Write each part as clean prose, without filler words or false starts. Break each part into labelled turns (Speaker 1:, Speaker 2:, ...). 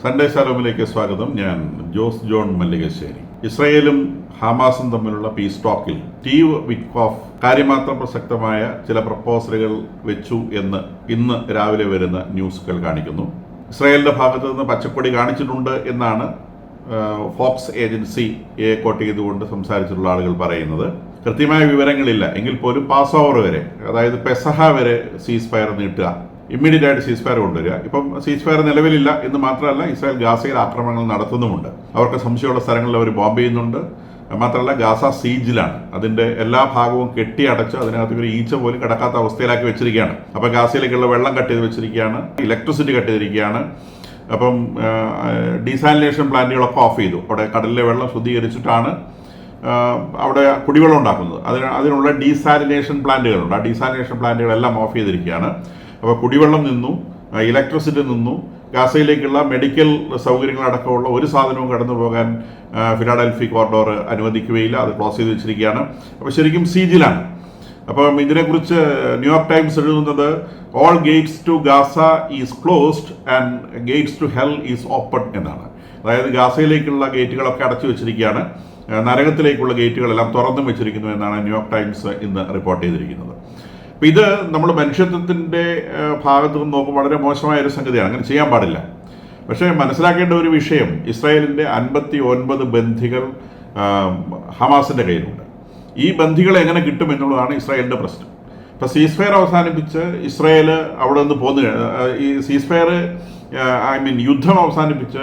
Speaker 1: Sunday ശാലോമിലേക്ക് സ്വാഗതം. ഞാൻ Jose John Mallikassery. ഇസ്രായേലും ഹമാസും തമ്മിലുള്ള പീസ് ടോക്കിൽ സ്റ്റീവ് വിറ്റ്കോഫ് കാര്യമാത്രം പ്രസക്തമായ ചില പ്രപ്പോസലുകൾ വെച്ചു എന്ന് ഇന്ന് രാവിലെ വരുന്ന ന്യൂസുകൾ കാണിക്കുന്നു. ഇസ്രായേലിന്റെ ഭാഗത്ത് നിന്ന് പച്ചക്കൊടി കാണിച്ചിട്ടുണ്ട് എന്നാണ് ഫോക്സ് ഏജൻസിയെ കോട്ട് ചെയ്തുകൊണ്ട് സംസാരിച്ചിട്ടുള്ള ആളുകൾ പറയുന്നത്. കൃത്യമായ വിവരങ്ങളില്ല എങ്കിൽ പോലും പാസ് ഓവർ വരെ, അതായത് പെസഹ വരെ സീസ് ഫയർ നീട്ടുക, ഇമ്മീഡിയറ്റ് ആയിട്ട് സീസ് ഫയർ കൊണ്ടുവരിക. ഇപ്പം സീസ് ഫയർ നിലവിലില്ല എന്ന് മാത്രമല്ല, ഇസ്രായേൽ ഗാസയിൽ ആക്രമണങ്ങൾ നടത്തുന്നുമുണ്ട്. അവർക്ക് സംശയമുള്ള സ്ഥലങ്ങളിൽ അവർ ബോംബ് ചെയ്യുന്നുണ്ട്. മാത്രമല്ല ഗാസ സീജിലാണ്, അതിന്റെ എല്ലാ ഭാഗവും കെട്ടിയടച്ച് അതിനകത്ത് ഒരു ഈച്ച പോലും കിടക്കാത്ത അവസ്ഥയിലാക്കി വെച്ചിരിക്കുകയാണ്. അപ്പം ഗാസയിലേക്കുള്ള വെള്ളം കട്ട് ചെയ്ത് വെച്ചിരിക്കുകയാണ്, ഇലക്ട്രിസിറ്റി കട്ട് ചെയ്തിരിക്കുകയാണ്. അപ്പം ഡീസാലിനേഷൻ പ്ലാന്റുകളൊക്കെ ഓഫ് ചെയ്തു. അവിടെ കടലിലെ വെള്ളം ശുദ്ധീകരിച്ചിട്ടാണ് അവിടെ കുടിവെള്ളം ഉണ്ടാക്കുന്നത്. അതിനുള്ള ഡീസാലിനേഷൻ പ്ലാന്റുകളുണ്ട്. ആ ഡീസാലിനേഷൻ പ്ലാന്റുകളെല്ലാം ഓഫ് ചെയ്തിരിക്കുകയാണ്. അപ്പോൾ കുടിവെള്ളം നിന്നു, ഇലക്ട്രിസിറ്റി നിന്നു. ഗാസയിലേക്കുള്ള മെഡിക്കൽ സൗകര്യങ്ങളടക്കമുള്ള ഒരു സാധനവും കടന്നു പോകാൻ ഫിലാഡൽഫി കോറിഡോർ അനുവദിക്കുകയില്ല, അത് ക്ലോസ് ചെയ്ത് വെച്ചിരിക്കുകയാണ്. അപ്പോൾ ശരിക്കും സീജിലാണ്. അപ്പം ഇതിനെക്കുറിച്ച് ന്യൂയോർക്ക് ടൈംസ് എഴുതുന്നത് all gates to Gaza is closed and gates to hell is open എന്നാണ്. അതായത് ഗാസയിലേക്കുള്ള ഗേറ്റുകളൊക്കെ അടച്ചു വെച്ചിരിക്കുകയാണ്, നരകത്തിലേക്കുള്ള ഗേറ്റുകളെല്ലാം തുറന്നും വെച്ചിരിക്കുന്നു എന്നാണ് ന്യൂയോർക്ക് ടൈംസ് ഇന്ന് റിപ്പോർട്ട് ചെയ്തിരിക്കുന്നത്. അപ്പം ഇത് നമ്മൾ മനുഷ്യത്വത്തിൻ്റെ ഭാഗത്ത് നിന്ന് നോക്കുമ്പോൾ വളരെ മോശമായ ഒരു സംഗതിയാണ്. അങ്ങനെ ചെയ്യാൻ പാടില്ല. പക്ഷേ മനസ്സിലാക്കേണ്ട ഒരു വിഷയം, ഇസ്രായേലിൻ്റെ 59 ബന്ധികൾ ഹമാസിൻ്റെ കയ്യിലുണ്ട്. ഈ ബന്ധികളെ എങ്ങനെ കിട്ടും എന്നുള്ളതാണ് ഇസ്രായേലിൻ്റെ പ്രശ്നം. ഇപ്പം സീസ് ഫയർ അവസാനിപ്പിച്ച് ഇസ്രായേൽ അവിടെ നിന്ന് പോന്നു, ഈ സീസ് ഫയർ യുദ്ധം അവസാനിപ്പിച്ച്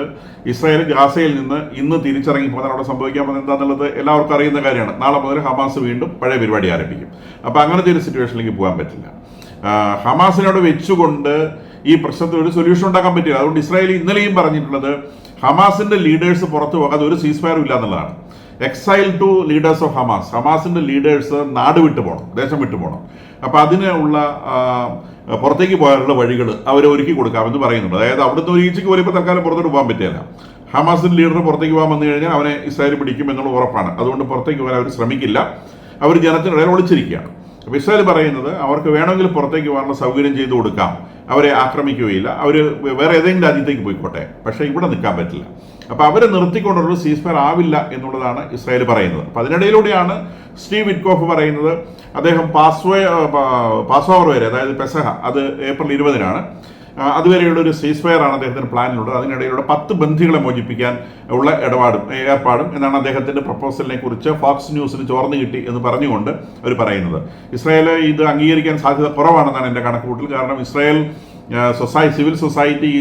Speaker 1: ഇസ്രായേൽ ഗാസയിൽ നിന്ന് ഇന്ന് തിരിച്ചിറങ്ങി പോകാൻ അവിടെ സംഭവിക്കാൻ പോകുന്നത് എന്താണെന്നുള്ളത് എല്ലാവർക്കും അറിയുന്ന കാര്യമാണ്. നാളെ മുതൽ ഹമാസ് വീണ്ടും പഴയ പരിപാടി ആരംഭിക്കും. അപ്പോൾ അങ്ങനത്തെ ഒരു സിറ്റുവേഷനിലേക്ക് പോകാൻ പറ്റില്ല. ഹമാസിനോട് വെച്ചുകൊണ്ട് ഈ പ്രശ്നത്തിൽ ഒരു സൊല്യൂഷൻ ഉണ്ടാക്കാൻ പറ്റില്ല. അതുകൊണ്ട് ഇസ്രായേൽ ഇന്നലെയും പറഞ്ഞിട്ടുള്ളത് ഹമാസിന്റെ ലീഡേഴ്സ് പുറത്തു പോകാതെ ഒരു സീസ് ഫയറും ഇല്ല എന്നുള്ളതാണ്. Exile to leaders of Hamas, ഹമാസിന്റെ ലീഡേഴ്സ് നാട് വിട്ടു പോകണം, ദേശം വിട്ടു പോകണം. അപ്പോൾ അതിനുള്ള പുറത്തേക്ക് പോകാനുള്ള വഴികൾ അവർ ഒരുക്കി കൊടുക്കാമെന്ന് പറയുന്നുണ്ട്. അതായത് അവിടുന്ന് ഒരു ഈച്ചയ്ക്ക് പോലും ഇപ്പോൾ തൽക്കാലം പുറത്തോട്ട് പോകാൻ പറ്റില്ല. ഹമാസിന്റെ ലീഡർ പുറത്തേക്ക് പോകാൻ വന്നു കഴിഞ്ഞാൽ അവനെ ഇസ്രായേൽ പിടിക്കും എന്നുള്ള ഉറപ്പാണ്. അതുകൊണ്ട് പുറത്തേക്ക് പോകാൻ അവർ ശ്രമിക്കില്ല. അവർ ജനത്തിനിടയിൽ ഒളിച്ചിരിക്കുകയാണ്. അപ്പോൾ ഇസ്രായേൽ പറയുന്നത് അവർക്ക് വേണമെങ്കിൽ പുറത്തേക്ക് പോകാനുള്ള സൗകര്യം ചെയ്തു കൊടുക്കാം, അവരെ ആക്രമിക്കുകയില്ല, അവർ വേറെ ഏതെങ്കിലും രാജ്യത്തേക്ക് പോയിക്കോട്ടെ, പക്ഷേ ഇവിടെ നിൽക്കാൻ പറ്റില്ല. അപ്പോൾ അവരെ നിർത്തിക്കൊണ്ടുള്ള സീസ് ഫയർ ആവില്ല എന്നുള്ളതാണ് ഇസ്രായേൽ പറയുന്നത്. അപ്പോൾ അതിനിടയിലൂടെയാണ് സ്റ്റീവ് വിറ്റ്കോഫ് പറയുന്നത് അദ്ദേഹം പാസ് ഓവർ വരെ, അതായത് പെസഹ, അത് ഏപ്രിൽ 20-നാണ്, അതുവരെയുള്ള ഒരു സീസ് ഫയർ ആണ് അദ്ദേഹത്തിന് പ്ലാനിലുള്ളത്. അതിനിടയിലൂടെ 10 ബന്ധികളെ മോചിപ്പിക്കാൻ ഉള്ള ഏർപ്പാടും എന്നാണ് അദ്ദേഹത്തിന്റെ പ്രപ്പോസലിനെ കുറിച്ച് ഫോക്സ് ന്യൂസിന് ചോർന്നു കിട്ടി എന്ന് പറഞ്ഞുകൊണ്ട് അവർ പറയുന്നത്. ഇസ്രായേൽ ഇത് അംഗീകരിക്കാൻ സാധ്യത കുറവാണെന്നാണ് എൻ്റെ കണക്കുകൂട്ടൽ. കാരണം Israel civil society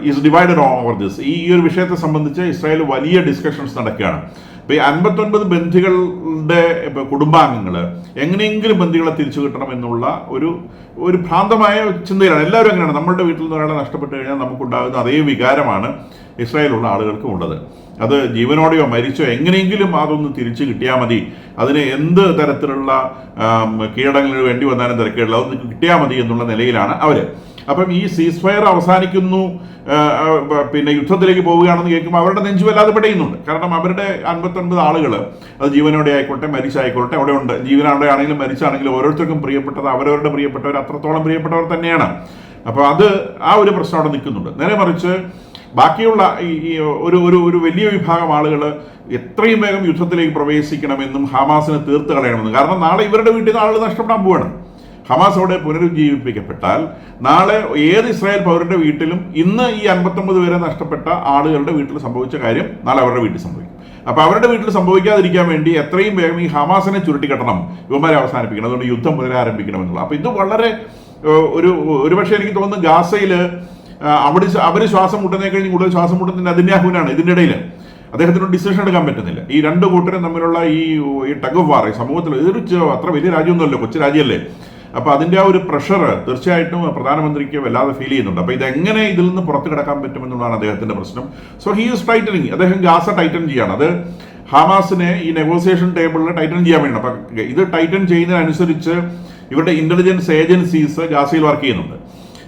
Speaker 1: is divided over this. ഈ ഒരു വിഷയത്തെ സംബന്ധിച്ച് ഇസ്രായേൽ വലിയ ഡിസ്കഷൻസ് നടക്കുകയാണ്. ഇപ്പോൾ ഈ 59 ബന്ധികളുടെ കുടുംബാംഗങ്ങൾ എങ്ങനെയെങ്കിലും ബന്ധികളെ തിരിച്ചു കിട്ടണം എന്നുള്ള ഒരു ഭ്രാന്തമായ ചിന്തയിലാണ്. എല്ലാവരും അങ്ങനെയാണ്. നമ്മളുടെ വീട്ടിൽ നിന്ന് ഒരാളെ നഷ്ടപ്പെട്ട് കഴിഞ്ഞാൽ നമുക്കുണ്ടാകുന്ന അതേ വികാരമാണ് ഇസ്രായേലുള്ള ആളുകൾക്കും ഉള്ളത്. അത് ജീവനോടെയോ മരിച്ചോ എങ്ങനെയെങ്കിലും അതൊന്ന് തിരിച്ചു കിട്ടിയാൽ മതി, അതിന് എന്ത് തരത്തിലുള്ള കീഴടങ്ങൾ വേണ്ടി വന്നാലും തിരക്കേടില്ല, അതൊന്ന് കിട്ടിയാൽ മതി എന്നുള്ള നിലയിലാണ് അവർ. അപ്പം ഈ സീസ് ഫയർ അവസാനിക്കുന്നു, പിന്നെ യുദ്ധത്തിലേക്ക് പോവുകയാണെന്ന് കേൾക്കുമ്പോൾ അവരുടെ നെഞ്ചു വല്ലാതെ പെടയുന്നുണ്ട്. കാരണം അവരുടെ 59 ആളുകൾ, അത് ജീവനോടെ ആയിക്കോട്ടെ മരിച്ചായിക്കോട്ടെ, അവിടെ ഉണ്ട്. ജീവനോടെ ആണെങ്കിലും മരിച്ചാണെങ്കിലും ഓരോരുത്തർക്കും പ്രിയപ്പെട്ടത് അവരവരുടെ പ്രിയപ്പെട്ടവർ അത്രത്തോളം പ്രിയപ്പെട്ടവർ തന്നെയാണ്. അപ്പോൾ അത് ആ ഒരു പ്രശ്നം അവിടെ നിൽക്കുന്നുണ്ട്. നേരെ മറിച്ച് ബാക്കിയുള്ള ഈ ഒരു വലിയ വിഭാഗം ആളുകൾ എത്രയും വേഗം യുദ്ധത്തിലേക്ക് പ്രവേശിക്കണമെന്നും ഹമാസിനെ തീർത്ത് കളയണമെന്നും. കാരണം നാളെ ഇവരുടെ വീട്ടിൽ നിന്ന് ആളുകൾ നഷ്ടപ്പെടാൻ പോവുകയാണ്. ഹമാസ് അവിടെ പുനരുജ്ജീവിപ്പിക്കപ്പെട്ടാൽ നാളെ ഏത് ഇസ്രായേൽ പൗരന്റെ വീട്ടിലും ഇന്ന് ഈ 59 പേരെ നഷ്ടപ്പെട്ട ആളുകളുടെ വീട്ടിൽ സംഭവിച്ച കാര്യം നാളെ അവരുടെ വീട്ടിൽ സംഭവിക്കും. അപ്പോൾ അവരുടെ വീട്ടിൽ സംഭവിക്കാതിരിക്കാൻ വേണ്ടി എത്രയും വേഗം ഈ ഹമാസിനെ ചുരുട്ടിക്കെട്ടണം, ഇവന്മാരെ അവസാനിപ്പിക്കണം, അതുകൊണ്ട് യുദ്ധം പുനരാരംഭിക്കണം എന്നുള്ളത്. അപ്പോൾ ഇത് വളരെ ഒരുപക്ഷെ എനിക്ക് തോന്നുന്നു ഗാസയിൽ അവർ ശ്വാസം മുട്ടുന്നതിനെ കഴിഞ്ഞ് കൂടുതൽ ശ്വാസം മുട്ടുന്നത് നെതന്യാഹുവിനാണ്. ഇതിൻ്റെ ഇടയിൽ അദ്ദേഹത്തിന് ഡിസിഷൻ എടുക്കാൻ പറ്റുന്നില്ല. ഈ രണ്ട് കൂട്ടരും തമ്മിലുള്ള ഈ ടഗ് ഓഫ് വാർ സമൂഹത്തിൽ, ഇതൊരു അത്ര വലിയ രാജ്യമൊന്നുമല്ലോ, കൊച്ചു രാജ്യമല്ലേ. അപ്പോൾ അതിൻ്റെ ആ ഒരു പ്രഷർ തീർച്ചയായിട്ടും പ്രധാനമന്ത്രിക്ക് വല്ലാതെ ഫീൽ ചെയ്യുന്നുണ്ട്. അപ്പോൾ ഇതെങ്ങനെ ഇതിൽ നിന്ന് പുറത്ത് കിടക്കാൻ പറ്റുമെന്നുള്ളതാണ് അദ്ദേഹത്തിൻ്റെ പ്രശ്നം. So he is tightening. അദ്ദേഹം ഗാസ ടൈറ്റൻ ചെയ്യാണ്. അത് ഹമാസിനെ ഈ നെഗോസിയേഷൻ ടേബിളിൽ ടൈറ്റൻ ചെയ്യാൻ വേണ്ടി. അപ്പം ഇത് ടൈറ്റൻ ചെയ്യുന്നതിനനുസരിച്ച് ഇവരുടെ ഇന്റലിജൻസ് ഏജൻസീസ് ഗാസയിൽ വർക്ക് ചെയ്യുന്നുണ്ട്.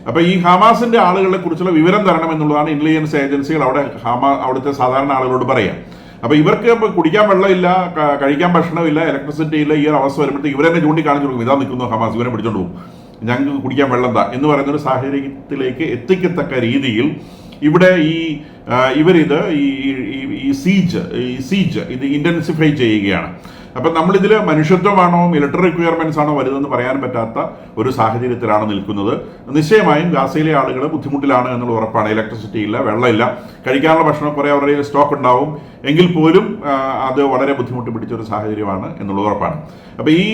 Speaker 1: അപ്പോൾ ഈ ഹമാസിന്റെ ആളുകളെ കുറിച്ചുള്ള വിവരം തരണം എന്നുള്ളതാണ് ഇന്റലിജൻസ് ഏജൻസികൾ അവിടുത്തെ സാധാരണ ആളുകളോട് പറയാം. അപ്പോൾ ഇവർക്ക് കുടിക്കാൻ വെള്ളമില്ല, കഴിക്കാൻ ഭക്ഷണമില്ല, ഇലക്ട്രിസിറ്റി ഇല്ല. ഈ ഒരു അവസ്ഥ വരുമ്പോഴത്തേക്ക് ഇവരെന്നെ ചൂണ്ടിക്കാണിച്ചു കൊടുക്കും, ഇതാ നിൽക്കുന്നു ഹമാസ്, ഇവരെ പിടിച്ചോണ്ട് പോകും. ഞങ്ങൾക്ക് കുടിക്കാൻ വെള്ളം താ എന്ന് പറയുന്നൊരു സാഹചര്യത്തിലേക്ക് എത്തിക്കത്തക്ക രീതിയിൽ ഇവിടെ ഇവരിത് ഈ സീജ് ഇത് ഇൻറ്റൻസിഫൈ ചെയ്യുകയാണ്. അപ്പം നമ്മളിതിൽ മനുഷ്യത്വമാണോ മിലിറ്ററി റിക്വയർമെൻറ്റ്സ് ആണോ വരുന്നതെന്ന് പറയാൻ പറ്റാത്ത ഒരു സാഹചര്യത്തിലാണ് നിൽക്കുന്നത്. നിശ്ചയമായും ഗാസയിലെ ആളുകൾ ബുദ്ധിമുട്ടിലാണ് എന്നുള്ള ഉറപ്പാണ്. ഇലക്ട്രിസിറ്റി ഇല്ല, വെള്ളമില്ല, കഴിക്കാനുള്ള ഭക്ഷണം കുറേ അവരുടെ സ്റ്റോക്ക് ഉണ്ടാവും, എങ്കിൽ പോലും അത് വളരെ ബുദ്ധിമുട്ട് പിടിച്ചൊരു സാഹചര്യമാണ് എന്നുള്ള ഉറപ്പാണ്. അപ്പോൾ ഈ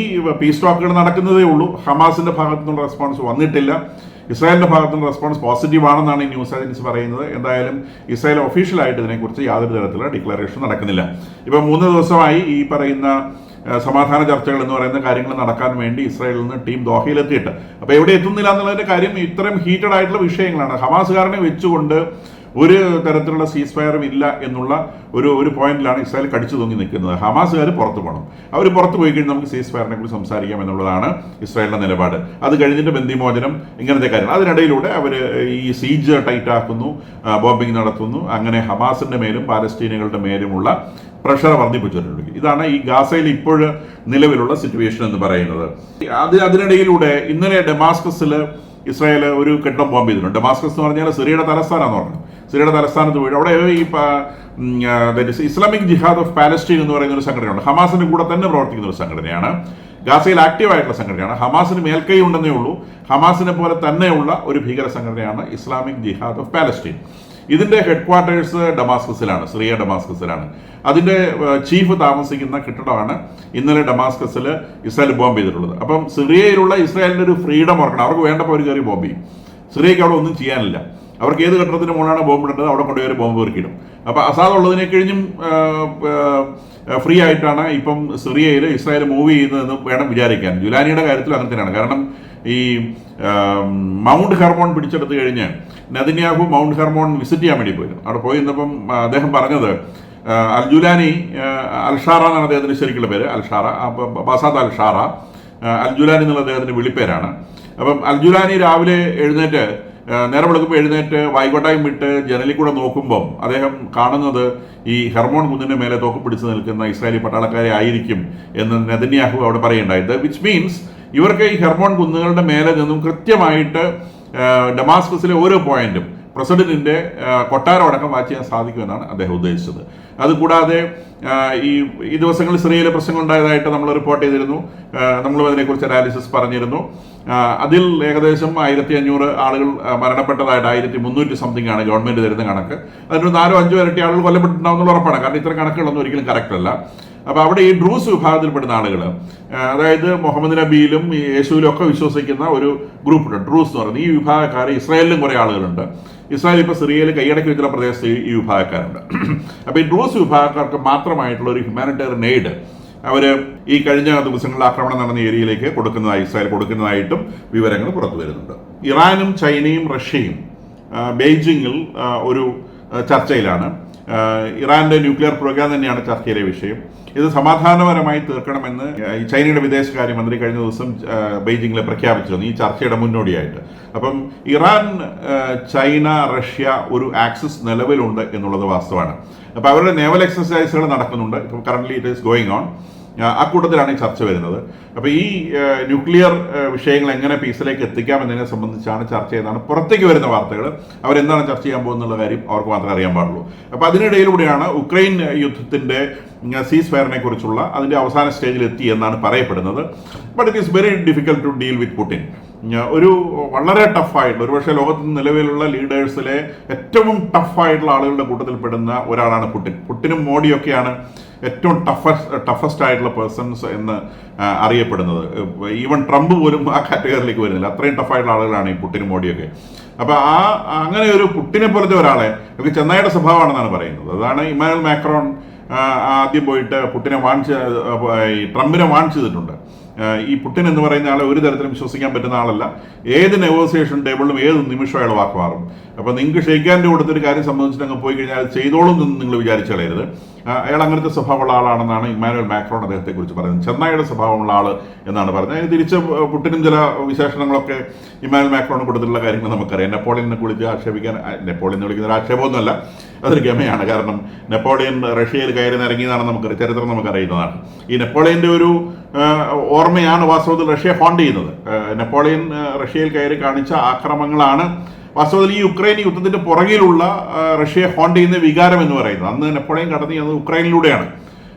Speaker 1: പീസ് ടോക്കുകൾ നടക്കുന്നതേ ഉള്ളൂ. ഹമാസിൻ്റെ ഭാഗത്തു നിന്നുള്ള റെസ്പോൺസ് വന്നിട്ടില്ല. ഇസ്രായേലിൻ്റെ ഭാഗത്തുനിന്ന് റെസ്പോൺസ് പോസിറ്റീവ് ആണെന്നാണ് ഈ ന്യൂസ് ഏജൻസി പറയുന്നത്. എന്തായാലും ഇസ്രായേൽ ഒഫീഷ്യലായിട്ട് ഇതിനെക്കുറിച്ച് യാതൊരു തരത്തിലുള്ള ഡിക്ലറേഷൻ നടക്കുന്നില്ല. ഇപ്പം 3 ദിവസമായി ഈ പറയുന്ന സമാധാന ചർച്ചകൾ എന്ന് പറയുന്ന കാര്യങ്ങൾ നടക്കാൻ വേണ്ടി ഇസ്രായേലിൽ നിന്ന് ടീം ദോഹയിലെത്തിയിട്ട്, അപ്പോൾ എവിടെ എത്തുന്നില്ല എന്നുള്ളതിൻ്റെ കാര്യം ഇത്രയും ഹീറ്റഡ് ആയിട്ടുള്ള വിഷയങ്ങളാണ്. ഹമാസുകാരനെ വെച്ചുകൊണ്ട് ഒരു തരത്തിലുള്ള സീസ് ഫയറും ഇല്ല എന്നുള്ള ഒരു പോയിന്റിലാണ് ഇസ്രായേൽ കടിച്ചു തൂങ്ങി നിൽക്കുന്നത്. ഹമാസുകാർ പുറത്തു പോകണം. അവർ പുറത്ത് പോയി കഴിഞ്ഞാൽ നമുക്ക് സീസ് ഫയറിനെ കുറിച്ച് സംസാരിക്കാം എന്നുള്ളതാണ് ഇസ്രായേലിൻ്റെ നിലപാട്. അത് കഴിഞ്ഞിട്ട് ബന്ദിമോചനം, ഇങ്ങനത്തെ കാര്യങ്ങൾ. അതിനിടയിലൂടെ അവർ ഈ സീജ് ടൈറ്റ് ആക്കുന്നു, ബോംബിംഗ് നടത്തുന്നു. അങ്ങനെ ഹമാസിൻ്റെ മേലും പാലസ്തീനികളുടെ മേലുമുള്ള പ്രഷർ വർദ്ധിപ്പിച്ചിട്ടുണ്ട്. ഇതാണ് ഈ ഗാസയിൽ ഇപ്പോൾ നിലവിലുള്ള സിറ്റുവേഷൻ എന്ന് പറയുന്നത്. അതിനിടയിലൂടെ ഇന്നലെ ഡമാസ്കസിൽ ഇസ്രായേൽ ഒരു കെട്ടിടം ബോംബ് ചെയ്തിട്ടുണ്ട്. ഡമാസ്കസ് എന്ന് പറഞ്ഞാൽ സിറിയയുടെ തലസ്ഥാനമാണെന്ന് പറഞ്ഞു. സിറിയയുടെ തലസ്ഥാനത്ത് വീട് അവിടെ ഈ ഇസ്ലാമിക് ജിഹാദ് ഓഫ് പാലസ്റ്റീൻ എന്ന് പറയുന്ന ഒരു സംഘടനയുണ്ട്. ഹമാസിന്റെ കൂടെ തന്നെ പ്രവർത്തിക്കുന്ന ഒരു സംഘടനയാണ്. ഗാസയിൽ ആക്റ്റീവായിട്ടുള്ള സംഘടനയാണ്. ഹമാസിന് മേൽക്കൈ ഉണ്ടെന്നേ ഉള്ളൂ. ഹമാസിനെ പോലെ തന്നെയുള്ള ഒരു ഭീകര സംഘടനയാണ് ഇസ്ലാമിക് ജിഹാദ് ഓഫ് പാലസ്റ്റീൻ. ഇതിന്റെ ഹെഡ് ക്വാർട്ടേഴ്സ് ഡമാസ്കസിലാണ്, സിറിയ ഡമാസ്കസിലാണ്. അതിന്റെ ചീഫ് താമസിക്കുന്ന കെട്ടിടമാണ് ഇന്നലെ ഡമാസ്കസിൽ ഇസ്രായേൽ ബോംബ് ചെയ്തിട്ടുള്ളത്. അപ്പം സിറിയയിലുള്ള ഇസ്രായേലിന്റെ ഒരു ഫ്രീഡം ഓർക്കണം. അവർക്ക് വേണ്ടപ്പോൾ ഒരു കയറി ബോംബ് ചെയ്യും. സിറിയയ്ക്ക് അവിടെ ഒന്നും ചെയ്യാനില്ല. അവർക്ക് ഏത് കെട്ടിടത്തിന് മുകളിലാണ് ബോംബ് ഇടേണ്ടത് അവിടെ കൊണ്ടുപോയി ബോംബ് പെറുക്കിയിടും. അപ്പോൾ അസാദ് ഉള്ളതിനെ കഴിഞ്ഞും ഫ്രീ ആയിട്ടാണ് ഇപ്പം സിറിയയിൽ ഇസ്രായേൽ മൂവ് ചെയ്യുന്നതെന്ന് വേണം വിചാരിക്കാൻ. ജുലാനിയുടെ കാര്യത്തിൽ അങ്ങനെ തന്നെയാണ്. കാരണം ഈ മൗണ്ട് ഹെർമോൺ പിടിച്ചെടുത്ത് കഴിഞ്ഞ് നെതന്യാഹു മൗണ്ട് ഹെർമോൺ വിസിറ്റ് ചെയ്യാൻ വേണ്ടി പോയിരുന്നു. അവിടെ പോയി നിന്നപ്പം അദ്ദേഹം പറഞ്ഞത് അൽജുലാനി, അൽഷാറ എന്നാണ് അദ്ദേഹത്തിൻ്റെ ശരിക്കുള്ള പേര്, അൽഷാറ, ബസാദ് അൽഷാറ, അൽജുലാനി എന്നുള്ള അദ്ദേഹത്തിൻ്റെ വിളിപ്പേരാണ്. അപ്പം അൽജുലാനി രാവിലെ എഴുന്നേറ്റ് നേരം വെളുക്കുമ്പോൾ എഴുന്നേറ്റ് വായിക്കോട്ടായും വിട്ട് ജനലിൽ കൂടെ നോക്കുമ്പം അദ്ദേഹം കാണുന്നത് ഈ ഹെർമോൺ കുന്നിൻ്റെ മേലെ തോക്ക് പിടിച്ച് നിൽക്കുന്ന ഇസ്രായേലി പട്ടാളക്കാരെ ആയിരിക്കും എന്ന് നെതന്യാഹു അവിടെ പറയുണ്ടായത്. വിച്ച് മീൻസ് ഇവർക്ക് ഈ ഹെർമോൺ കുന്നുകളുടെ മേലെ നിന്നും കൃത്യമായിട്ട് ഡമാസ്കസിലെ ഓരോ പോയിന്റും പ്രസിഡന്റിന്റെ കൊട്ടാരം അടക്കം വാച്ച് ചെയ്യാൻ സാധിക്കുമെന്നാണ് അദ്ദേഹം ഉദ്ദേശിച്ചത്. അതുകൂടാതെ ഈ ദിവസങ്ങളിൽ സിറിയയിലെ പ്രശ്നങ്ങൾ ഉണ്ടായതായിട്ട് നമ്മൾ റിപ്പോർട്ട് ചെയ്തിരുന്നു. നമ്മളും അതിനെക്കുറിച്ച് അനാലിസിസ് പറഞ്ഞിരുന്നു. അതിൽ ഏകദേശം 1500 ആളുകൾ മരണപ്പെട്ടതായിട്ട് 1300 സംതിങ് ആണ് ഗവൺമെന്റ് തരുന്ന കണക്ക്. അതിനൊരു 4-5 ഇരട്ടി ആളുകൾ കൊല്ലപ്പെട്ടിട്ടുണ്ടാവുന്നുള്ള ഉറപ്പാണ്. കാരണം ഇത്തരം കണക്കുകളൊന്നും ഒരിക്കലും കറക്റ്റ് അല്ല. അപ്പോൾ അവിടെ ഈ ഡ്രൂസ് വിഭാഗത്തിൽപ്പെടുന്ന ആളുകൾ, അതായത് മുഹമ്മദ് നബിയിലും യേശുവിലും ഒക്കെ വിശ്വസിക്കുന്ന ഒരു ഗ്രൂപ്പുണ്ട്, ഡ്രൂസ് എന്ന് പറയുന്നത്. ഈ വിഭാഗക്കാർ ഇസ്രായേലിലും കുറേ ആളുകളുണ്ട്. ഇസ്രായേൽ ഇപ്പോൾ സിറിയയിൽ കൈയടക്കി വെച്ചുള്ള പ്രദേശത്ത് ഈ വിഭാഗക്കാരുണ്ട്. അപ്പോൾ ഈ ഡ്രൂസ് വിഭാഗക്കാർക്ക് മാത്രമായിട്ടുള്ള ഒരു ഹ്യൂമാനിറ്റേറിയൻ എയ്ഡ് അവർ ഈ കഴിഞ്ഞ ദിവസങ്ങളിൽ ആക്രമണം നടന്ന ഏരിയയിലേക്ക് ഇസ്രായേൽ കൊടുക്കുന്നതായിട്ടും വിവരങ്ങൾ പുറത്തു വരുന്നുണ്ട്. ഇറാനും ചൈനയും റഷ്യയും ബെയ്ജിങ്ങിൽ ഒരു ചർച്ചയിലാണ്. ഇറാന്റെ ന്യൂക്ലിയർ പ്രോഗ്രാം തന്നെയാണ് ചർച്ചയിലെ വിഷയം. ഇത് സമാധാനപരമായി തീർക്കണമെന്ന് ചൈനയുടെ വിദേശകാര്യമന്ത്രി കഴിഞ്ഞ ദിവസം ബെയ്ജിങ്ങിൽ പ്രഖ്യാപിച്ചിരുന്നു ഈ ചർച്ചയുടെ മുന്നോടിയായിട്ട്. അപ്പം ഇറാൻ, ചൈന, റഷ്യ ഒരു ആക്സിസ് നിലവിലുണ്ട് എന്നുള്ളത് വാസ്തവമാണ്. അപ്പോൾ അവരുടെ നേവൽ എക്സസൈസുകൾ നടക്കുന്നുണ്ട്. ഇപ്പം currently it is going on. അക്കൂട്ടത്തിലാണ് ഈ ചർച്ച വരുന്നത്. അപ്പോൾ ഈ ന്യൂക്ലിയർ വിഷയങ്ങൾ എങ്ങനെ പീസിലേക്ക് എത്തിക്കാം എന്നതിനെ സംബന്ധിച്ചാണ് ചർച്ച ചെയ്യുന്നതാണ് പുറത്തേക്ക് വരുന്ന വാർത്തകൾ. അവരെന്താണ് ചർച്ച ചെയ്യാൻ പോകുന്നുള്ള കാര്യം അവർക്ക് മാത്രമേ അറിയാൻ പാടുള്ളൂ. അപ്പോൾ അതിനിടയിലൂടെയാണ് ഉക്രൈൻ യുദ്ധത്തിൻ്റെ സീസ് ഫയറിനെ കുറിച്ചുള്ള അതിൻ്റെ അവസാന സ്റ്റേജിൽ എത്തി എന്നാണ് പറയപ്പെടുന്നത്. But it is very difficult to deal with Putin. ഒരു വളരെ ടഫായിട്ടുള്ള, ഒരുപക്ഷെ ലോകത്ത് നിലവിലുള്ള ലീഡേഴ്സിലെ ഏറ്റവും ടഫായിട്ടുള്ള ആളുകളുടെ കൂട്ടത്തിൽപ്പെടുന്ന ഒരാളാണ് പുടിൻ. പുടിനും മോഡിയൊക്കെയാണ് ഏറ്റവും ടഫസ്റ്റ് ആയിട്ടുള്ള പേഴ്സൺസ് എന്ന് അറിയപ്പെടുന്നത്. ഈവൻ ട്രംപ് പോലും ആ കാറ്റഗറിയിലേക്ക് വരുന്നില്ല. അത്രയും ടഫായിട്ടുള്ള ആളുകളാണ് ഈ പുടിനും മോഡിയൊക്കെ. അപ്പോൾ അങ്ങനെ ഒരു പുടിനെ പോലത്തെ ഒരാളെ നമുക്ക് ചെന്നായുടെ സ്വഭാവമാണെന്നാണ് പറയുന്നത്. അതാണ് ഇമ്മാനുവൽ മാക്രോൺ ആദ്യം പോയിട്ട് ട്രംപിനെ വാൺ ചെയ്തിട്ടുണ്ട്. ഈ പുടിൻ എന്ന് പറയുന്ന ആളെ ഒരു തരത്തിലും വിശ്വസിക്കാൻ പറ്റുന്ന ആളല്ല. ഏത് നെഗോസിയേഷൻ ടേബിളിലും ഏത് നിമിഷം അയാൾ വാക്ക് മാറും. അപ്പോൾ നിങ്ങൾക്ക് ഷെയ്ക്ക് ഹാൻഡ് കൊടുത്തൊരു കാര്യം സംബന്ധിച്ചിട്ട് അങ്ങ് പോയി കഴിഞ്ഞാൽ അത് ചെയ്തോളും എന്ന് നിങ്ങൾ വിചാരിച്ചു കളയരുത്. അയാൾ അങ്ങനത്തെ സ്വഭാവമുള്ള ആളാണെന്നാണ് ഇമ്മാനുവൽ മാക്രോൺ അദ്ദേഹത്തെക്കുറിച്ച് പറയുന്നത്. ചെന്നായുടെ സ്വഭാവമുള്ള ആൾ എന്നാണ് പറഞ്ഞത്. അതിന് തിരിച്ച് പുട്ടിനും ചില വിശേഷണങ്ങളൊക്കെ ഇമ്മാനുവൽ മാക്രോൺ കൊടുത്തിട്ടുള്ള കാര്യങ്ങൾ നമുക്കറിയാം. നെപ്പോളിയനെ കുറിച്ച് ആക്ഷേപിക്കാൻ, നെപ്പോളിയൻ എന്ന് വിളിക്കുന്ന ഒരു ആക്ഷേപമൊന്നുമല്ല, അതൊരു ഗമയാണ്. കാരണം നെപ്പോളിയൻ റഷ്യയിൽ കയറി ഇറങ്ങിയതാണ് ചരിത്രം നമുക്കറിയുന്നതാണ്. ഈ നെപ്പോളിയൻ്റെ ഒരു ഓർമ്മയാണ് വാസ്തവത്തിൽ റഷ്യ ഹോണ്ട് ചെയ്യുന്നത്. നെപ്പോളിയൻ റഷ്യയിൽ കയറി കാണിച്ച ആക്രമണങ്ങളാണ് വാസ്തവത്തിൽ ഈ യുക്രൈൻ യുദ്ധത്തിന്റെ പുറകിലുള്ള റഷ്യയെ ഹോണ്ട് ചെയ്യുന്ന വികാരം എന്ന് പറയുന്നത്. അന്ന് നെപ്പോളിയൻ കടന്നു ചെന്നത് ഉക്രൈനിലൂടെയാണ്.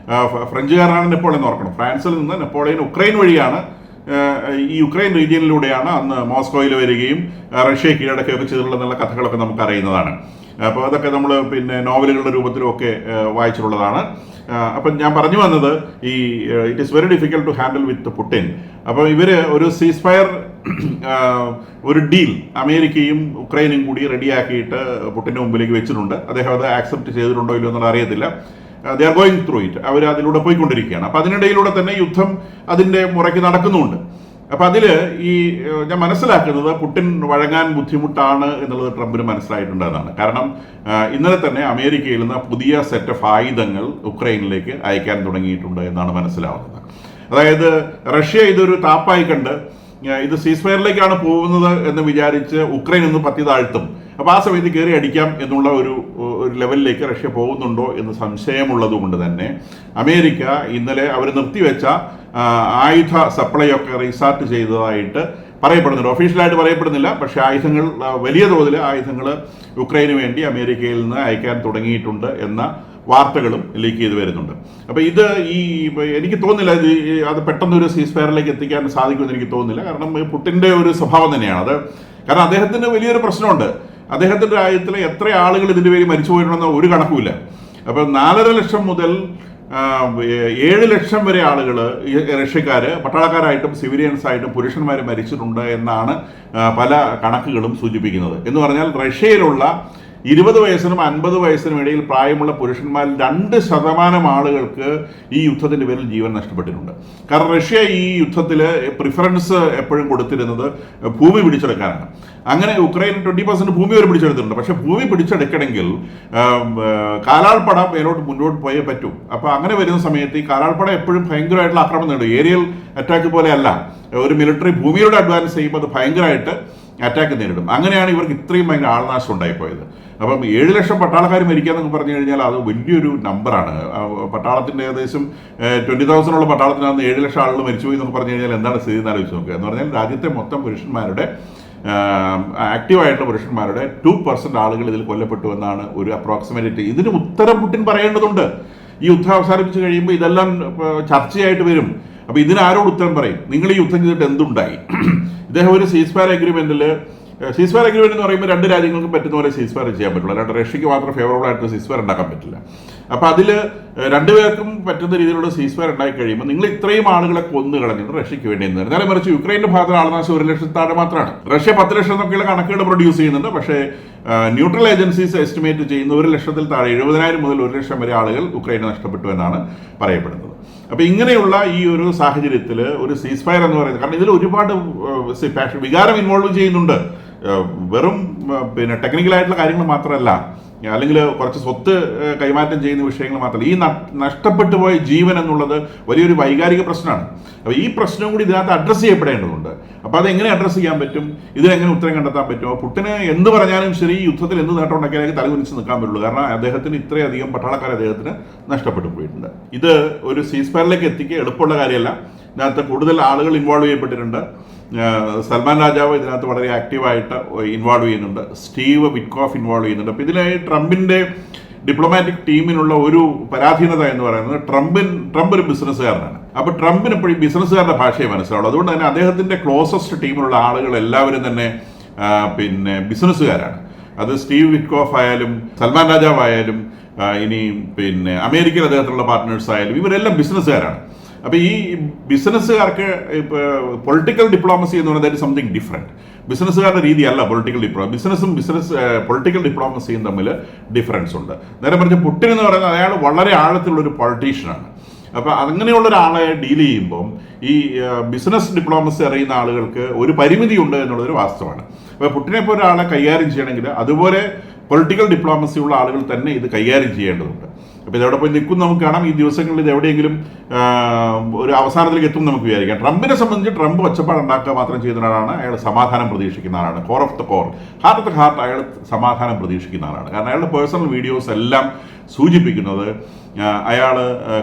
Speaker 1: ഫ്രഞ്ചുകാരനാണ് നെപ്പോളിയൻ എന്ന് ഓർക്കണം. ഫ്രാൻസിൽ നിന്ന് നെപ്പോളിയൻ ഉക്രൈൻ വഴിയാണ്, ഈ യുക്രൈൻ റീജിയനിലൂടെയാണ് അന്ന് മോസ്കോയിൽ വരികയും റഷ്യയെ കീഴടക്കുകയൊക്കെ ചെയ്തിട്ടുള്ള കഥകളൊക്കെ നമുക്ക് അറിയുന്നതാണ്. അപ്പോൾ അതൊക്കെ നമ്മൾ നോവലുകളുടെ രൂപത്തിലും ഒക്കെ വായിച്ചിട്ടുള്ളതാണ്. അപ്പം ഞാൻ പറഞ്ഞു വന്നത് ഈ it is very difficult to handle with Putin. അപ്പോൾ ഇവർ ഒരു സീസ് ഫയർ, ഒരു ഡീൽ അമേരിക്കയും ഉക്രൈനും കൂടി റെഡിയാക്കിയിട്ട് പുടിൻ്റെ മുമ്പിലേക്ക് വെച്ചിട്ടുണ്ട്. അദ്ദേഹം അത് ആക്സെപ്റ്റ് ചെയ്തിട്ടുണ്ടോ ഇല്ലയോ എന്നുള്ളത് അറിയത്തില്ല. They are going through it. അവർ അതിലൂടെ പോയിക്കൊണ്ടിരിക്കുകയാണ്. അപ്പോൾ അതിനിടയിലൂടെ തന്നെ യുദ്ധം അതിൻ്റെ മുറയ്ക്ക് നടക്കുന്നുമുണ്ട്. അപ്പം അതിൽ ഈ ഞാൻ മനസ്സിലാക്കുന്നത് പുടിൻ വഴങ്ങാൻ ബുദ്ധിമുട്ടാണ് എന്നുള്ളത് ട്രംപിന് മനസ്സിലായിട്ടുണ്ട് എന്നാണ്. കാരണം ഇന്നലെ തന്നെ അമേരിക്കയിൽ നിന്ന് പുതിയ സെറ്റ് ഓഫ് ആയുധങ്ങൾ ഉക്രൈനിലേക്ക് അയക്കാൻ തുടങ്ങിയിട്ടുണ്ട് എന്നാണ് മനസ്സിലാവുന്നത്. അതായത് റഷ്യ ഇതൊരു താപ്പായി കണ്ട് ഇത് സീസ് ഫയറിലേക്കാണ് പോകുന്നത് എന്ന് വിചാരിച്ച് ഉക്രൈൻ ഒന്ന് പത്തി താഴ്ത്തും. അപ്പോൾ ആ സമയത്ത് കയറി അടിക്കാം എന്നുള്ള ഒരു ലെവലിലേക്ക് റഷ്യ പോകുന്നുണ്ടോ എന്ന് സംശയമുള്ളത് കൊണ്ട് തന്നെ അമേരിക്ക ഇന്നലെ അവർ നിർത്തിവെച്ച ആയുധ സപ്ലൈ ഒക്കെ റീസ്റ്റാർട്ട് ചെയ്തതായിട്ട് പറയപ്പെടുന്നുണ്ട്. ഒഫീഷ്യലായിട്ട് പറയപ്പെടുന്നില്ല, പക്ഷേ ആയുധങ്ങൾ, വലിയ തോതിൽ ആയുധങ്ങൾ ഉക്രൈന് വേണ്ടി അമേരിക്കയിൽ നിന്ന് അയക്കാൻ തുടങ്ങിയിട്ടുണ്ട് എന്ന വാർത്തകളും ലീക്ക് ചെയ്ത് വരുന്നുണ്ട്. അപ്പോൾ ഇത് എനിക്ക് തോന്നുന്നില്ല അത് പെട്ടെന്നൊരു സീസ് ഫയറിലേക്ക് എത്തിക്കാൻ സാധിക്കുമെന്ന് എനിക്ക് തോന്നുന്നില്ല. കാരണം പുടിൻ്റെ ഒരു സ്വഭാവം തന്നെയാണ് അത്. കാരണം അദ്ദേഹത്തിന് വലിയൊരു പ്രശ്നമുണ്ട്. അദ്ദേഹത്തിൻ്റെ രാജ്യത്തിൽ എത്ര ആളുകൾ ഇതിൻ്റെ പേര് മരിച്ചു പോയിട്ടുണ്ടെന്ന് ഒരു കണക്കുമില്ല. അപ്പം 4.5 ലക്ഷം മുതൽ 7 ലക്ഷം വരെ ആളുകൾ റഷ്യക്കാർ പട്ടാളക്കാരായിട്ടും സിവിലിയൻസ് ആയിട്ടും പുരുഷന്മാർ മരിച്ചിട്ടുണ്ട് എന്നാണ് പല കണക്കുകളും സൂചിപ്പിക്കുന്നത്. എന്ന് പറഞ്ഞാൽ റഷ്യയിലുള്ള 20 വയസ്സിനും 50 വയസ്സിനും ഇടയിൽ പ്രായമുള്ള പുരുഷന്മാരിൽ 2% ആളുകൾക്ക് ഈ യുദ്ധത്തിൻ്റെ പേരിൽ ജീവൻ നഷ്ടപ്പെട്ടിട്ടുണ്ട്. കാരണം റഷ്യ ഈ യുദ്ധത്തിൽ പ്രിഫറൻസ് എപ്പോഴും കൊടുത്തിരുന്നത് ഭൂമി പിടിച്ചെടുക്കാനാണ്. അങ്ങനെ ഉക്രൈൻ 20% ഭൂമി വരെ പിടിച്ചെടുത്തിട്ടുണ്ട്. പക്ഷേ ഭൂമി പിടിച്ചെടുക്കണമെങ്കിൽ കാലാൾപ്പട മുന്നോട്ട് പോയേ പറ്റൂ. അപ്പോൾ അങ്ങനെ വരുന്ന സമയത്ത് ഈ കാലാൾപ്പട എപ്പോഴും ഭയങ്കരമായിട്ടുള്ള ആക്രമണം നേടും. ഏരിയൽ അറ്റാക്ക് പോലെയല്ല, ഒരു മിലിറ്ററി ഭൂമിയോട് അഡ്വാൻസ് ചെയ്യുമ്പോൾ അത് ഭയങ്കരമായിട്ട് അറ്റാക്ക് നേരിടും. അങ്ങനെയാണ് ഇവർക്ക് ഇത്രയും ഭയങ്കര ആൾനാശം ഉണ്ടായിപ്പോയത്. അപ്പം 7 ലക്ഷം പട്ടാളക്കാർ മരിക്കാന്നൊക്കെ പറഞ്ഞു കഴിഞ്ഞാൽ അത് വലിയൊരു നമ്പറാണ്. പട്ടാളത്തിൻ്റെ ഏകദേശം 20,000 പട്ടാളത്തിനകത്ത് 7 ലക്ഷം ആളുകൾ മരിച്ചുപോയി എന്നൊക്കെ പറഞ്ഞു കഴിഞ്ഞാൽ എന്താണ് സ്ഥിതി എന്ന് ആലോചിച്ച് നോക്കുക. എന്ന് പറഞ്ഞാൽ രാജ്യത്തെ മൊത്തം പുരുഷന്മാരുടെ, ആക്റ്റീവായിട്ടുള്ള പുരുഷന്മാരുടെ 2% ആളുകൾ ഇതിൽ കൊല്ലപ്പെട്ടു എന്നാണ് ഒരു അപ്രോക്സിമേറ്റ്. ഇതിന് ഉത്തരം പുടിൻ പറയേണ്ടതുണ്ട്. ഈ യുദ്ധം അവസാനിപ്പിച്ച് കഴിയുമ്പോൾ ഇതെല്ലാം ചർച്ചയായിട്ട് വരും. അപ്പോൾ ഇതിനാരോട് ഉത്തരം പറയും? നിങ്ങൾ ഈ യുദ്ധം ചെയ്തിട്ട് എന്തുണ്ടായി? ഇദ്ദേഹം ഒരു സീസ് ഫയർ അഗ്രിമെന്റിൽ, സീസ് ഫയർ അഗ്രിമെന്റ് എന്ന് പറയുമ്പോൾ 2 രാജ്യങ്ങൾക്കും പറ്റുന്ന പോലെ സീസ് ഫയർ ചെയ്യാൻ പറ്റുള്ളൂ. അല്ലാണ്ട് റഷ്യക്ക് മാത്രം ഫേവറബിൾ ആയിട്ട് സീസ് ഫയർ ഉണ്ടാക്കാൻ പറ്റില്ല. അപ്പോൾ അതിൽ 2 പേർക്കും പറ്റുന്ന രീതിയിലുള്ള സീസ് ഫയർ ഉണ്ടായി കഴിയുമ്പോൾ നിങ്ങൾ ഇത്രയും ആളുകളെ കൊന്നു കളഞ്ഞിട്ട് റഷ്യക്ക് വേണ്ടി എന്ന് നേരെ മറിച്ച് യുക്രൈൻ്റെ ഭാഗത്ത് ആൾനാശം 1 ലക്ഷത്താഴെ മാത്രമാണ്. റഷ്യ 10 ലക്ഷം എന്നൊക്കെയുള്ള കണക്കുകൾ പ്രൊഡ്യൂസ് ചെയ്യുന്നുണ്ട്. പക്ഷേ ന്യൂട്രൽ ഏജൻസീസ് എസ്റ്റിമേറ്റ് ചെയ്യുന്ന 1 ലക്ഷത്തിൽ താഴെ 70,000 മുതൽ 1 ലക്ഷം വരെ ആളുകൾ ഉക്രൈന് നഷ്ടപ്പെട്ടു എന്നാണ് പറയപ്പെടുന്നത്. അപ്പോൾ ഇങ്ങനെയുള്ള ഈ ഒരു സാഹചര്യത്തിൽ ഒരു സീസ് ഫയർ എന്ന് പറയുന്നത്, കാരണം ഇതിൽ ഒരുപാട് വികാരം ഇൻവോൾവ് ചെയ്യുന്നുണ്ട്. വെറും ടെക്നിക്കലായിട്ടുള്ള കാര്യങ്ങൾ മാത്രമല്ല, അല്ലെങ്കിൽ കുറച്ച് സ്വത്ത് കൈമാറ്റം ചെയ്യുന്ന വിഷയങ്ങൾ മാത്രമല്ല, ഈ നഷ്ടപ്പെട്ടു പോയ ജീവൻ എന്നുള്ളത് വലിയൊരു വൈകാരിക പ്രശ്നമാണ്. അപ്പോൾ ഈ പ്രശ്നം കൂടി ഇതിനകത്ത് അഡ്രസ്സ് ചെയ്യപ്പെടേണ്ടതുണ്ട്. അപ്പോൾ അതെങ്ങനെ അഡ്രസ്സ് ചെയ്യാൻ പറ്റും? ഇതിനെങ്ങനെ ഉത്തരം കണ്ടെത്താൻ പറ്റുമോ? പുടിന് എന്ത് പറഞ്ഞാലും ശരി, യുദ്ധത്തിൽ എന്ത് നേട്ടം ഉണ്ടാക്കിയാലും തലകുനിച്ച് നിൽക്കാൻ പറ്റുള്ളൂ. കാരണം അദ്ദേഹത്തിന് ഇത്രയധികം പട്ടാളക്കാർ അദ്ദേഹത്തിന് നഷ്ടപ്പെട്ടു പോയിട്ടുണ്ട്. ഇത് ഒരു സീസ് ഫയറിലേക്ക് എത്തിക്കുക എളുപ്പമുള്ള കാര്യമല്ല. ഇതിനകത്ത് കൂടുതൽ ആളുകൾ ഇൻവോൾവ് ചെയ്യപ്പെട്ടിട്ടുണ്ട്. സൽമാൻ രാജാവ് ഇതിനകത്ത് വളരെ ആക്റ്റീവായിട്ട് ഇൻവോൾവ് ചെയ്യുന്നുണ്ട്. സ്റ്റീവ് വിറ്റ്കോഫ് ഇൻവോൾവ് ചെയ്യുന്നുണ്ട്. അപ്പോൾ ഇതിൽ ട്രംപിൻ്റെ ഡിപ്ലോമാറ്റിക് ടീമിനുള്ള ഒരു പരാധീനത എന്ന് പറയുന്നത് ട്രംപ് ഒരു ബിസിനസ്സുകാരനാണ്. അപ്പോൾ ട്രംപിന് എപ്പോഴും ബിസിനസ്സുകാരുടെ ഭാഷയെ മനസ്സിലാവുള്ളൂ. അതുകൊണ്ട് തന്നെ അദ്ദേഹത്തിൻ്റെ ക്ലോസസ്റ്റ് ടീമിലുള്ള ആളുകൾ എല്ലാവരും തന്നെ ബിസിനസ്സുകാരാണ്. അത് സ്റ്റീവ് വിറ്റ്കോഫ് ആയാലും സൽമാൻ രാജാവ് ആയാലും ഇനി അമേരിക്കൻ അദ്ദേഹത്തിലുള്ള പാർട്ട്നേഴ്സ് ആയാലും ഇവരെല്ലാം ബിസിനസ്സുകാരാണ്. അപ്പോൾ ഈ ബിസിനസ്സുകാർക്ക് പൊളിറ്റിക്കൽ ഡിപ്ലോമസി എന്ന് പറയുന്നത് സംതിങ് ഡിഫറെൻറ്റ്. ബിസിനസ്സുകാരുടെ രീതിയല്ല പൊളിറ്റിക്കൽ പൊളിറ്റിക്കൽ ഡിപ്ലോമസിയും തമ്മിൽ ഡിഫറൻസ് ഉണ്ട്. നേരെ മറിച്ച് പുടിൻ എന്ന് പറയുന്നത് അയാൾ വളരെ ആഴത്തിലുള്ളൊരു പൊളിറ്റീഷ്യനാണ്. അപ്പോൾ അങ്ങനെയുള്ള ഒരാളെ ഡീൽ ചെയ്യുമ്പം ഈ ബിസിനസ് ഡിപ്ലോമസി അറിയുന്ന ആളുകൾക്ക് ഒരു പരിമിതിയുണ്ട് എന്നുള്ളതൊരു വാസ്തവമാണ്. അപ്പോൾ പുടിനെ ഇപ്പോൾ ഒരാളെ കൈകാര്യം ചെയ്യണമെങ്കിൽ അതുപോലെ പൊളിറ്റിക്കൽ ഡിപ്ലോമസി ഉള്ള ആളുകൾ തന്നെ ഇത് കൈകാര്യം ചെയ്യേണ്ടതുണ്ട്. അപ്പോൾ ഇതെവിടെ പോയി നിൽക്കും നമുക്ക് കാണാം. ഈ ദിവസങ്ങളിൽ ഇത് എവിടെയെങ്കിലും ഒരു അവസാനത്തിലേക്ക് എത്തും നമുക്ക് വിചാരിക്കാം. ട്രംപിനെ സംബന്ധിച്ച് ട്രംപ് ഒച്ചപ്പാടുണ്ടാക്കുക മാത്രം ചെയ്യുന്ന ആളാണ്. അയാൾ സമാധാനം പ്രതീക്ഷിക്കുന്ന ആളാണ്. Core of the core, heart of the heart അയാൾ സമാധാനം പ്രതീക്ഷിക്കുന്ന ആളാണ്. കാരണം അയാളുടെ പേഴ്സണൽ വീഡിയോസ് എല്ലാം സൂചിപ്പിക്കുന്നത് അയാൾ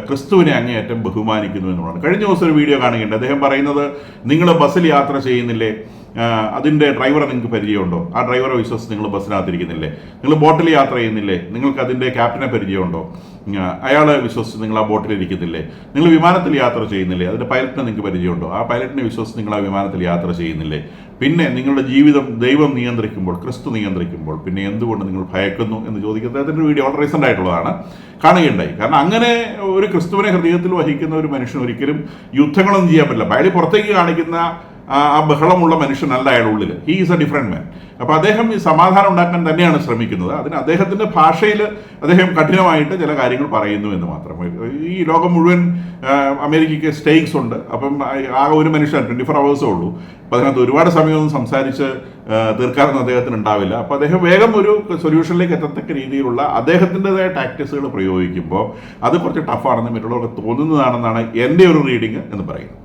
Speaker 1: ക്രിസ്തുവിനെ അങ്ങേയറ്റം ബഹുമാനിക്കുന്നു എന്നുള്ളതാണ്. കഴിഞ്ഞ ദിവസം ഒരു വീഡിയോ കാണുകയുണ്ട്. അദ്ദേഹം പറയുന്നത്, നിങ്ങൾ ബസ്സിൽ യാത്ര ചെയ്യുന്നില്ലേ, അതിൻ്റെ ഡ്രൈവറെ നിങ്ങൾക്ക് പരിചയമുണ്ടോ? ആ ഡ്രൈവറെ വിശ്വസിച്ച് നിങ്ങൾ ബസ്സിനകത്തിരിക്കുന്നില്ലേ? നിങ്ങൾ ബോട്ടിൽ യാത്ര ചെയ്യുന്നില്ലേ? നിങ്ങൾക്ക് അതിൻ്റെ ക്യാപ്റ്റനെ പരിചയമുണ്ടോ? അയാളെ വിശ്വസിച്ച് നിങ്ങൾ ആ ബോട്ടിൽ ഇരിക്കുന്നില്ലേ? നിങ്ങൾ വിമാനത്തിൽ യാത്ര ചെയ്യുന്നില്ലേ? അതിൻ്റെ പൈലറ്റിനെ നിങ്ങൾക്ക് പരിചയമുണ്ടോ? ആ പൈലറ്റിനെ വിശ്വസിച്ച് നിങ്ങൾ ആ വിമാനത്തിൽ യാത്ര ചെയ്യുന്നില്ലേ? പിന്നെ നിങ്ങളുടെ ജീവിതം ദൈവം നിയന്ത്രിക്കുമ്പോൾ, ക്രിസ്തു നിയന്ത്രിക്കുമ്പോൾ പിന്നെ എന്തുകൊണ്ട് നിങ്ങൾ ഭയക്കുന്നു എന്ന് ചോദിക്കുന്നത് അതിൻ്റെ വീഡിയോ വളരെ റീസെൻ്റ് ആയിട്ടുള്ളതാണ്, കാണുകയുണ്ടായി. കാരണം അങ്ങനെ ഒരു ക്രിസ്തുവിനെ ഹൃദയത്തിൽ വഹിക്കുന്ന ഒരു മനുഷ്യൻ ഒരിക്കലും യുദ്ധങ്ങളൊന്നും ചെയ്യാൻ പറ്റില്ല. അയാൾ പുറത്തേക്ക് കാണിക്കുന്ന ആ ബഹളമുള്ള മനുഷ്യനല്ല അയാളുടെ ഉള്ളിൽ. ഹീ ഈസ് എ ഡിഫറെൻറ്റ് മാൻ. അപ്പോൾ അദ്ദേഹം ഈ സമാധാനം ഉണ്ടാക്കാൻ തന്നെയാണ് ശ്രമിക്കുന്നത്. അതിന് അദ്ദേഹത്തിൻ്റെ ഭാഷയിൽ അദ്ദേഹം കഠിനമായിട്ട് ചില കാര്യങ്ങൾ പറയുന്നു എന്ന് മാത്രം. ഈ ലോകം മുഴുവൻ അമേരിക്കയ്ക്ക് സ്റ്റേക്സ് ഉണ്ട്. അപ്പം ആ ഒരു മനുഷ്യൻ 24 hours ഉള്ളൂ. അപ്പോൾ അതിനകത്ത് ഒരുപാട് സമയമൊന്നും സംസാരിച്ച് തീർക്കാനൊന്നും അദ്ദേഹത്തിന് ഉണ്ടാവില്ല. അപ്പോൾ അദ്ദേഹം വേഗം ഒരു സൊല്യൂഷനിലേക്ക് എത്തത്തക്ക രീതിയിലുള്ള അദ്ദേഹത്തിൻ്റെതായ ടാക്ടിക്സുകൾ പ്രയോഗിക്കുമ്പോൾ അത് കുറച്ച് ടഫാണെന്ന് മറ്റുള്ളവർക്ക് തോന്നുന്നതാണെന്നാണ് എൻ്റെ ഒരു റീഡിങ് എന്ന് പറയുന്നത്.